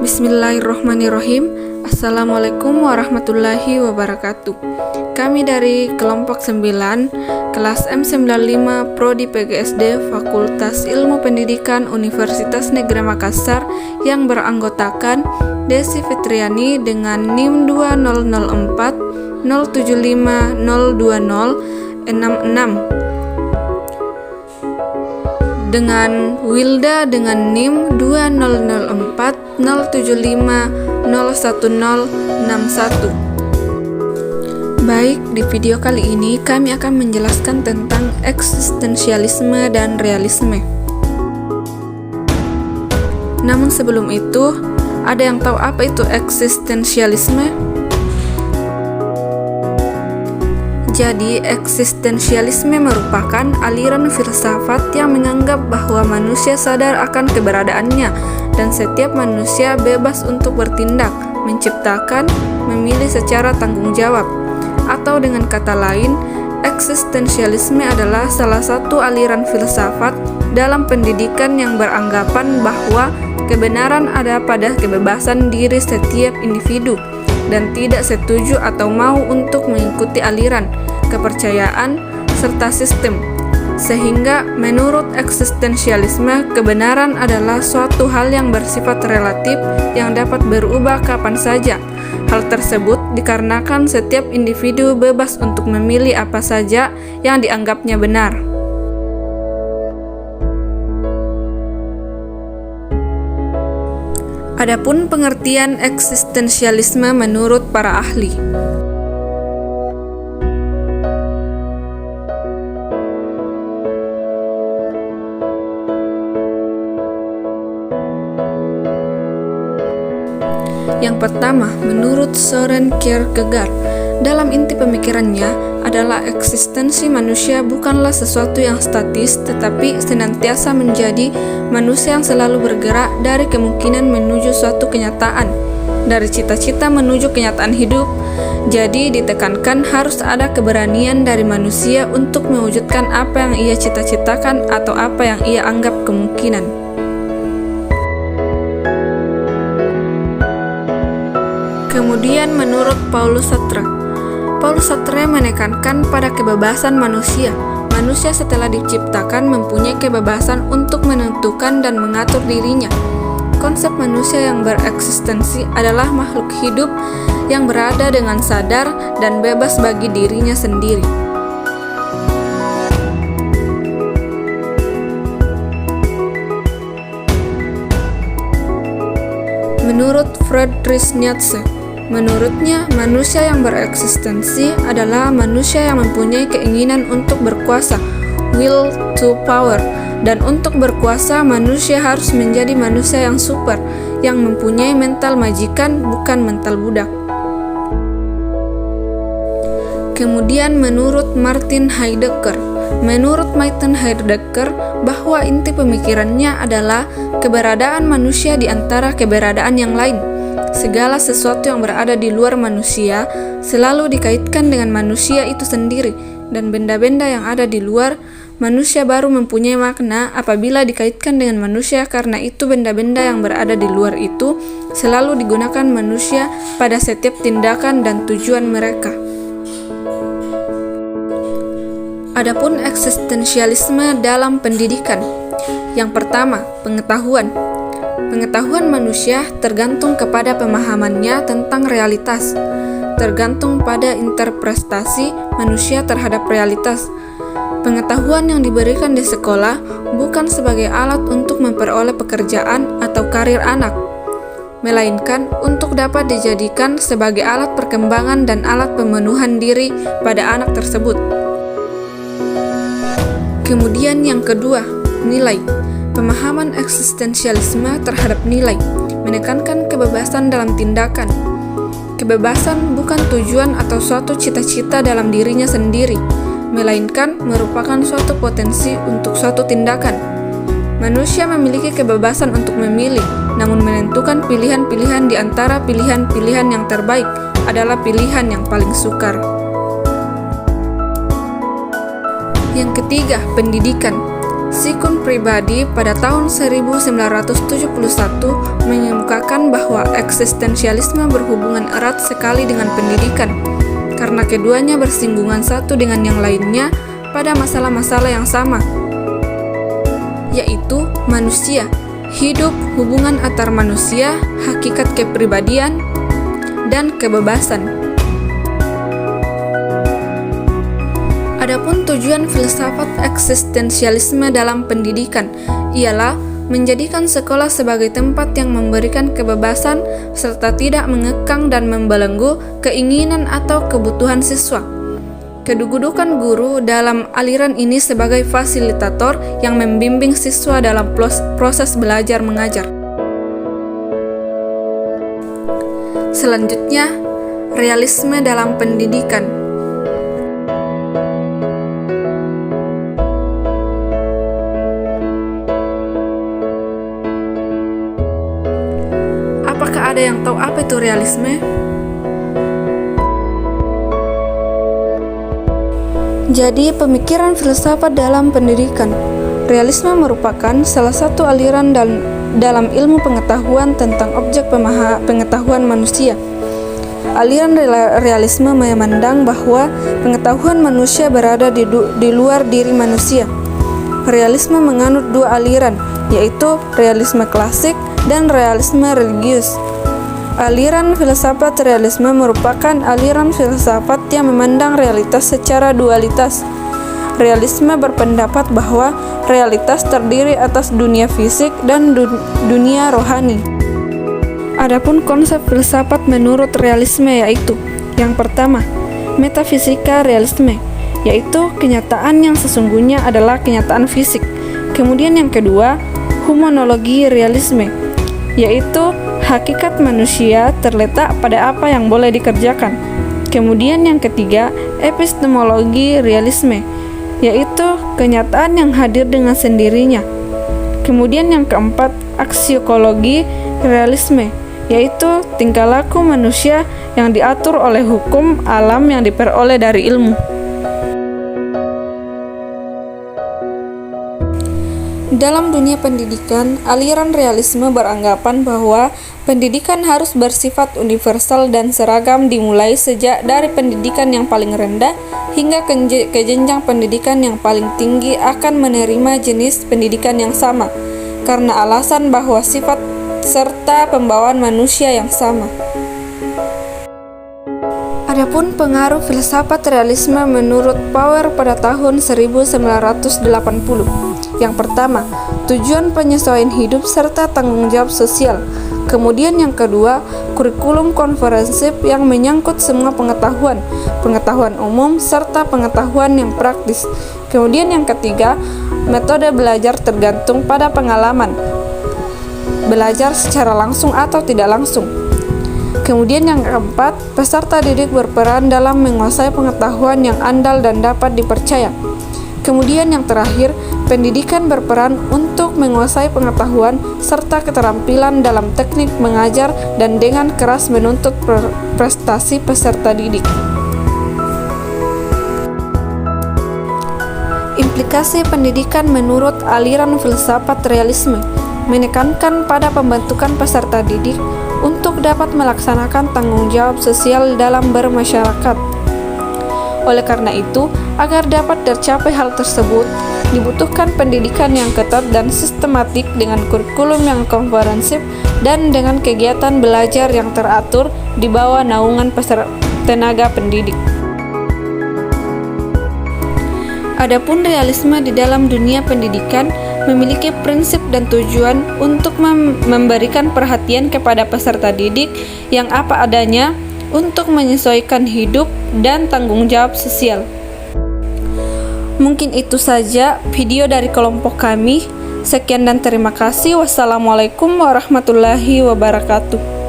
Bismillahirrohmanirrohim. Assalamualaikum warahmatullahi wabarakatuh. Kami dari kelompok 9, kelas M95 Prodi PGSD Fakultas Ilmu Pendidikan Universitas Negeri Makassar yang beranggotakan Desi Fitriani dengan NIM 2004 075 020 66, dengan Wilda dengan NIM 2004 075 01061. Baik, di video kali ini kami akan menjelaskan tentang eksistensialisme dan realisme. Namun sebelum itu, ada yang tahu apa itu eksistensialisme? Jadi, eksistensialisme merupakan aliran filsafat yang menganggap bahwa manusia sadar akan keberadaannya dan setiap manusia bebas untuk bertindak, menciptakan, memilih secara tanggung jawab. Atau dengan kata lain, eksistensialisme adalah salah satu aliran filsafat dalam pendidikan yang beranggapan bahwa kebenaran ada pada kebebasan diri setiap individu dan tidak setuju atau mau untuk mengikuti aliran, kepercayaan, serta sistem. Sehingga menurut eksistensialisme, kebenaran adalah suatu hal yang bersifat relatif yang dapat berubah kapan saja. Hal tersebut dikarenakan setiap individu bebas untuk memilih apa saja yang dianggapnya benar. Adapun pengertian eksistensialisme menurut para ahli. Yang pertama, menurut Søren Kierkegaard, dalam inti pemikirannya adalah eksistensi manusia bukanlah sesuatu yang statis, tetapi senantiasa menjadi manusia yang selalu bergerak dari kemungkinan menuju suatu kenyataan, dari cita-cita menuju kenyataan hidup. Jadi ditekankan harus ada keberanian dari manusia untuk mewujudkan apa yang ia cita-citakan atau apa yang ia anggap kemungkinan. Kemudian menurut Paulus Sartre menekankan pada kebebasan manusia. Manusia setelah diciptakan mempunyai kebebasan untuk menentukan dan mengatur dirinya. Konsep manusia yang bereksistensi adalah makhluk hidup yang berada dengan sadar dan bebas bagi dirinya sendiri. Menurut Friedrich Nietzsche, menurutnya, manusia yang bereksistensi adalah manusia yang mempunyai keinginan untuk berkuasa, will to power, dan untuk berkuasa manusia harus menjadi manusia yang super, yang mempunyai mental majikan, bukan mental budak. Kemudian menurut Martin Heidegger, bahwa inti pemikirannya adalah keberadaan manusia di antara keberadaan yang lain. Segala sesuatu yang berada di luar manusia selalu dikaitkan dengan manusia itu sendiri, dan benda-benda yang ada di luar manusia baru mempunyai makna apabila dikaitkan dengan manusia. Karena itu benda-benda yang berada di luar itu selalu digunakan manusia pada setiap tindakan dan tujuan mereka. Adapun eksistensialisme dalam pendidikan. Yang pertama, pengetahuan. Pengetahuan manusia tergantung kepada pemahamannya tentang realitas, tergantung pada interpretasi manusia terhadap realitas. Pengetahuan yang diberikan di sekolah bukan sebagai alat untuk memperoleh pekerjaan atau karir anak, melainkan untuk dapat dijadikan sebagai alat perkembangan dan alat pemenuhan diri pada anak tersebut. Kemudian yang kedua, nilai. Pemahaman eksistensialisme terhadap nilai menekankan kebebasan dalam tindakan. Kebebasan bukan tujuan atau suatu cita-cita dalam dirinya sendiri, melainkan merupakan suatu potensi untuk suatu tindakan. Manusia memiliki kebebasan untuk memilih, namun menentukan pilihan-pilihan di antara pilihan-pilihan yang terbaik adalah pilihan yang paling sukar. Yang ketiga, pendidikan. Sikun Pribadi pada tahun 1971 mengemukakan bahwa eksistensialisme berhubungan erat sekali dengan pendidikan, karena keduanya bersinggungan satu dengan yang lainnya pada masalah-masalah yang sama, yaitu manusia, hidup, hubungan antar manusia, hakikat kepribadian, dan kebebasan. Adapun tujuan filsafat eksistensialisme dalam pendidikan ialah menjadikan sekolah sebagai tempat yang memberikan kebebasan serta tidak mengekang dan membelenggu keinginan atau kebutuhan siswa. Kedudukan guru dalam aliran ini sebagai fasilitator yang membimbing siswa dalam proses belajar mengajar. Selanjutnya, realisme dalam pendidikan. Apakah ada yang tahu apa itu realisme? Jadi, pemikiran filsafat dalam pendidikan. Realisme merupakan salah satu aliran dalam ilmu pengetahuan tentang objek pengetahuan manusia. Aliran realisme memandang bahwa pengetahuan manusia berada di luar diri manusia. Realisme menganut dua aliran, yaitu realisme klasik dan realisme religius. Aliran filsafat realisme merupakan aliran filsafat yang memandang realitas secara dualitas. Realisme berpendapat bahwa realitas terdiri atas dunia fisik dan dunia rohani. Adapun konsep filsafat menurut realisme yaitu: yang pertama, metafisika realisme, yaitu kenyataan yang sesungguhnya adalah kenyataan fisik. Kemudian yang kedua, humanologi realisme, yaitu hakikat manusia terletak pada apa yang boleh dikerjakan. Kemudian yang ketiga, epistemologi realisme, yaitu kenyataan yang hadir dengan sendirinya. Kemudian yang keempat, aksiologi realisme, yaitu tingkah laku manusia yang diatur oleh hukum alam yang diperoleh dari ilmu. Dalam dunia pendidikan, aliran realisme beranggapan bahwa pendidikan harus bersifat universal dan seragam dimulai sejak dari pendidikan yang paling rendah hingga ke jenjang pendidikan yang paling tinggi akan menerima jenis pendidikan yang sama, karena alasan bahwa sifat serta pembawaan manusia yang sama. Adapun pengaruh filsafat realisme menurut Power pada tahun 1980. Yang pertama, tujuan penyesuaian hidup serta tanggung jawab sosial. Kemudian yang kedua, kurikulum komprehensif yang menyangkut semua pengetahuan umum serta pengetahuan yang praktis. Kemudian yang ketiga, metode belajar tergantung pada pengalaman, belajar secara langsung atau tidak langsung. Kemudian yang keempat, peserta didik berperan dalam menguasai pengetahuan yang andal dan dapat dipercaya. Kemudian yang terakhir, pendidikan berperan untuk menguasai pengetahuan serta keterampilan dalam teknik mengajar dan dengan keras menuntut prestasi peserta didik. Implikasi pendidikan menurut aliran filsafat realisme menekankan pada pembentukan peserta didik untuk dapat melaksanakan tanggung jawab sosial dalam bermasyarakat. Oleh karena itu, agar dapat tercapai hal tersebut, dibutuhkan pendidikan yang ketat dan sistematik dengan kurikulum yang komprehensif dan dengan kegiatan belajar yang teratur di bawah naungan tenaga pendidik. Adapun realisme di dalam dunia pendidikan memiliki prinsip dan tujuan untuk memberikan perhatian kepada peserta didik yang apa adanya untuk menyesuaikan hidup dan tanggung jawab sosial. Mungkin itu saja video dari kelompok kami. Sekian dan terima kasih. Wassalamualaikum warahmatullahi wabarakatuh.